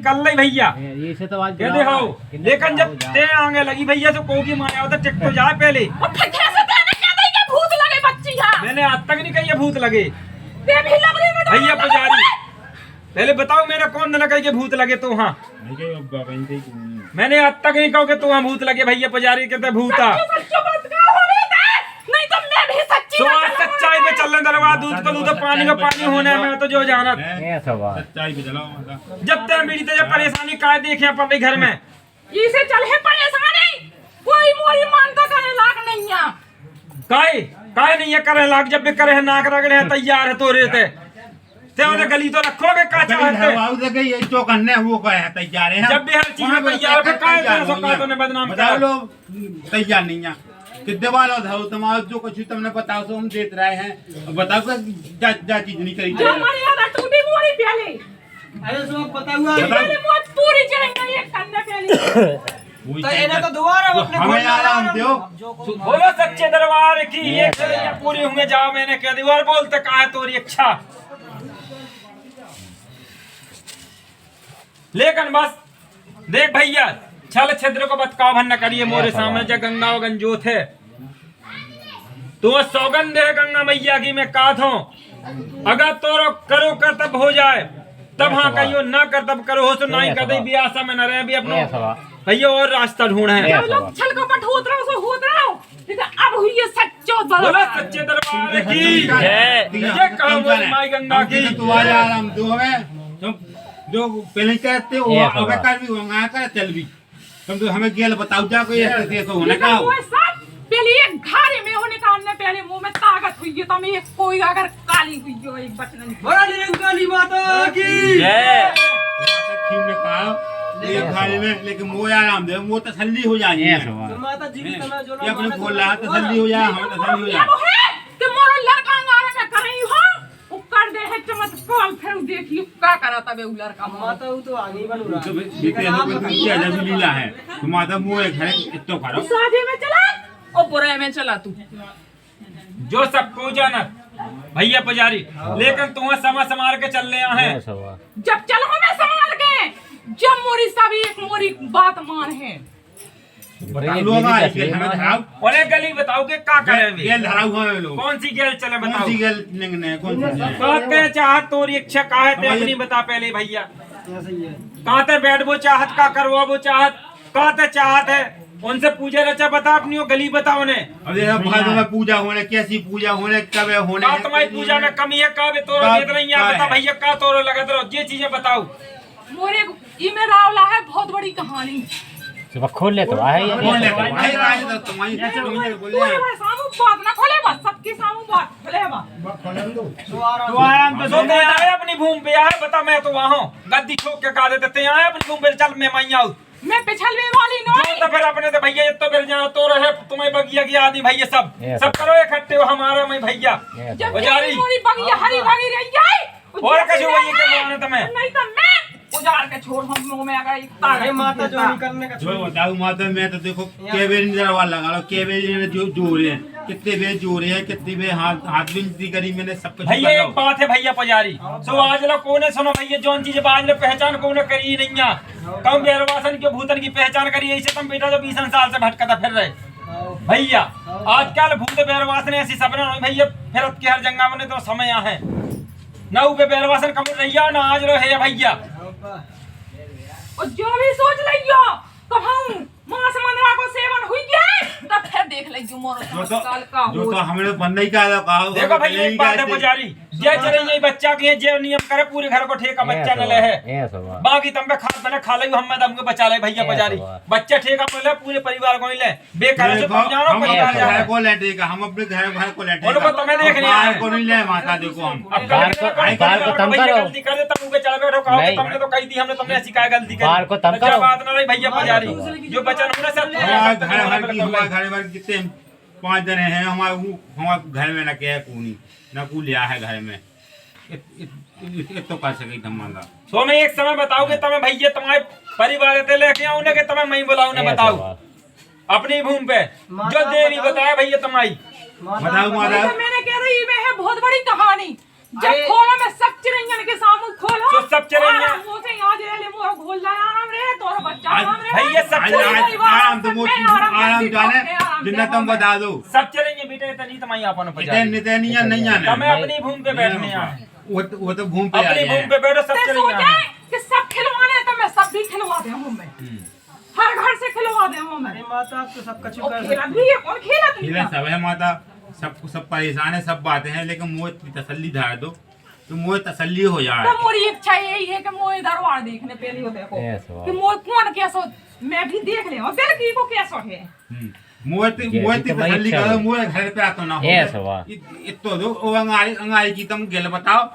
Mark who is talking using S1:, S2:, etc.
S1: निकल रही भैया
S2: ये से तो आज
S1: ये देखो। लेकिन जब ते आगे लगी भैया तो कोगी माया उधर टिक तो जाए पहले।
S3: भूत लगे बच्ची यहाँ।
S1: मैंने आज तक नहीं कही ये भूत लगे
S3: भैया
S1: भैया पुजारी। पहले बताओ मेरा कौन न कही के भूत लगे तो हाँ मैंने आज तक नहीं कहो कि तू वहाँ भूत लगे। भैया पुजारी कहते भूता
S3: नहीं तो मैं भी सच्ची
S1: तो आज सच्चाई पे चलने दरबार दूध का दूध पानी का पानी होने में तो जो जाना
S4: सच्चाई पे चलाओ
S1: जब तक बीड़ी जब परेशानी काय देखे अपन घर में
S3: इसे चले परेशानी कोई मोरी मानता करे लाग नहीं है
S1: काय नहीं है करे लाग जब भी करे नाक रगड़े है तैयार है तो रहते ते गली तो रखोगे का चाहते
S4: ये जो करने वो है तैयार है
S1: जब भी हर चीज में तैयार है काय कर सो का ने बदनाम
S4: बताओ लोग तैयार नहीं है कितने वाला था तुम्हारा जो कुछ तुमने बताओ तो हम देख रहे हैं बताओ क्या चीज नहीं करी
S3: जो हमारे यहाँ टूटी मोरी प्याले
S5: अरे सब पता हुआ
S3: पहले मौत पूरी चलेंगे ये करने पहले
S5: तो इन्हें तो दोबारा अपने
S4: हमें आराम दो
S1: बोलो सच्चे दरबार की ये पूरी होंगे जाओ मैंने कह दी और बोलते का है तोरी अच्छा लेकिन बस देख भैया छल छिद्र को बतकाव भन न करिए मोरे सामने जब गंगा गंजो थे तो सौगंध है गंगा मैया की मैं काथ हूं अगर तोरो करो कर्तव्य हो जाए तब हाँ कहियो ना कर्तव्य करो हो तो ना ही कर दे भी आशा में न रहे भी अपनो भैया और रास्ता ढूंढे
S3: जब लोग छल कपट होत रहो सो होत रहो लेकिन अब हुई है सच्चो
S1: बोलो सच्चे दरबार की जय ये कहो मोरी माई गंगा की
S4: तुम्हारे आराम दो हमें जो पहले कहते हो अब कर भी होगा कर चल भी तुम तो हमें गेल बताओ जा कोई ऐसे तो होने का
S3: पहले एक घारे में होने का हमने पहले मुंह में ताकत हुई है तो मैं एक कोई अगर काली हुई हो एक बचन
S5: बड़ा काली माता की
S1: जय
S4: ठीक ने कहा ये खाली में लेकिन वो आराम दे वो तसल्ली हो जाएगी
S5: माता जी की तरह जो
S4: ये अपने बोल रहा तसल्ली हो जाए हम तसल्ली हो जाए
S3: कि मोरा लड़का गाने में कर रही हो कर दे है चमत्कार फिर देखिए क्या करा तबे उ लड़का
S5: माता वो तो आगे बढ़ रहा
S4: तो बेटे लोग क्या जब लीला है तो माता मुंह है घर इतना करो
S3: शादी में चला और बुरे में चला तू
S1: जो सब पूजा न भैया पुजारी लेकिन तुम्हें समय समार के चल रहे हैं
S3: जब चलो मैं संभाल के जब मोरी सभी एक मोरी बात मान है
S4: लोग आए के हमें धराओ
S1: और एक गली बताओ के क्या करें
S4: गेल धराओ हमें लोग
S1: कौन सी गेल चले
S4: कौन
S1: बताओ
S4: सी गेल निंगने कौन सी
S1: कहते चाहत तोरी इच्छा का है ते अपनी बता पहले भैया कहते बैठ वो चाहत का करवा वो चाहत कहते चाहत है उनसे पूजा रचा बता अपनी वो गली बताओ ने
S4: अब ये भादों में पूजा होने कैसी पूजा होने कब होने
S1: तुम्हारी पूजा में कमी है का भी तोरो देख नहीं है बता भैया का तोरो लगत रहो ये चीजें बताओ
S3: मोरे ई में रावला है बहुत बड़ी कहानी
S2: खोल ले तो है
S4: खोल ले तो तुम्हारी बोल रहे हैं
S3: सामू बात ना खोले बस सबके सामू बात खोले बस
S1: तो आराम तो सो गए आए अपनी भूमि पे आए बता मैं तो वहां गद्दी ठोक के का देते आए अपनी भूमि पे चल मैं माई आऊं
S3: मैं पिछलवे वाली नहीं
S1: तो फिर अपने तो भैया ये तो फिर जाओ तो रहे तुम्हें बगिया की आदि भैया सब करो इकट्ठे हो हमारा मैं भैया
S3: जब
S1: पुजारी
S3: मोरी बगिया हरी भरी रही जाए
S1: और कछु वही के बोलने तुम्हें
S3: नहीं तो मैं उजाड़ के छोड़ हम मुंह में अगर इतना
S5: अरे माता जो नहीं करने का
S4: जो बताऊं माता मैं तो देखो केबेल जरा लगा लो केबेल जो जोड़े हैं कितने बे जोड़े हैं कितने बे हाथ बिनती करी मैंने सब कुछ
S1: भैया एक बात है भैया पुजारी सो आज लोग कोने सुनो भैया जोन चीज आज लोग पहचान कोने करी नहीं है कम बेरवासन के भूतन की पहचान करी ऐसे तुम बेटा जो 20 साल से भटकता फिर रहे भैया आजकल भूत बेरवासन ऐसी सपना भैया फिर के हर जंगा में तो समय है ना ऊपर बेरवासन कम रहिया ना आज रो है भैया
S3: और जो भी सोच लियो कहूं मांस मंदरा को सेवन हुई गया तब फिर देख लियो मोर साल का
S4: जो तो हमने बंद ही कहा कहा
S1: देखो भैया एक बात है पुजारी जे चले यही बच्चा के जे नियम करे पूरे घर को ठेका बच्चा न ले है बाकी तुम पे खाद बने खा ले हम हमको बचा ले भैया पुजारी बच्चा ठेका पे ले पूरे परिवार को ले बेकार से तुम जानो परिवार
S4: घर को लेटेगा हम अपने घर को लेटेगा
S1: उनको तुम्हें देखने आए
S4: को नहीं ले माता देखो हम
S1: अब बार को तुम करो गलती करे तुम के चल बैठो कहो कि तुमने तो कही थी हमने तुमने ऐसी क्या गलती करी
S2: बार को तुम करो
S1: बात ना रही भैया पुजारी जो बचन हमने सब
S4: हमारे घर में कितने 5 जने हैं हमारे घर में ना क्या कूनी ना कू लिया है घर में तो कर सके धमाका
S1: सो मैं एक समय बताओगे तुम्हें भैया तुम्हारे परिवार ते लेके आऊं ने कि तुम्हें मैं बुलाऊं ने बताओ अपनी भूमि पे जो देवी बताया भैया तुम्हारी
S4: बताओ माता
S3: मैंने कह रही मैं है बहुत बड़ी कहानी जब खोलो मैं सब चिड़ियन के सामने खोलो
S1: तो सब चिड़िया-
S3: वो से आज ले मोर घोल लाया आराम रे तोर बच्चा आराम रे
S1: भैया सब
S4: आज
S1: चलेंगे
S4: आराम तो मोटी आराम जाने जिन्ना तुम बता दो
S1: सब चलेंगे बेटे तनी तमाई अपन
S4: इतने
S1: पजा
S4: नितनिया नहीं आने
S1: हमें अपनी भूमि पे बैठने आए
S4: वो तो भूमि पे
S1: अपनी
S4: आए
S1: भूमि पे बैठो सब
S3: ते
S1: चलेंगे
S3: सोचे कि सब खिलवाने तो मैं सब भी खिलवा दे हूं मैं हर घर से खिलवा दे हूं मैं
S5: अरे माता आप तो सब कछु
S3: और
S5: कर
S3: खेला भी है कौन खेला
S4: खेला
S3: तुम
S4: सब है माता सब परेशान है सब बातें हैं लेकिन मुझे की तसल्ली धार दो तो मुझे तसल्ली हो जाए
S3: तो मोरी इच्छा यही है कि मोए दरबार देखने पे लियो देखो
S2: Yes, wow.
S3: कि मोए कौन कैसो मैं भी देख ले और दिल की को कैसो है
S4: मुझे
S2: तो भाई
S4: तसल्ली
S2: अच्छा
S4: करो
S2: है।
S4: मुझे घर पे आता ना हो
S2: Yes, wow.
S4: इतो दो ओ अंगारी की तुम गेल बताओ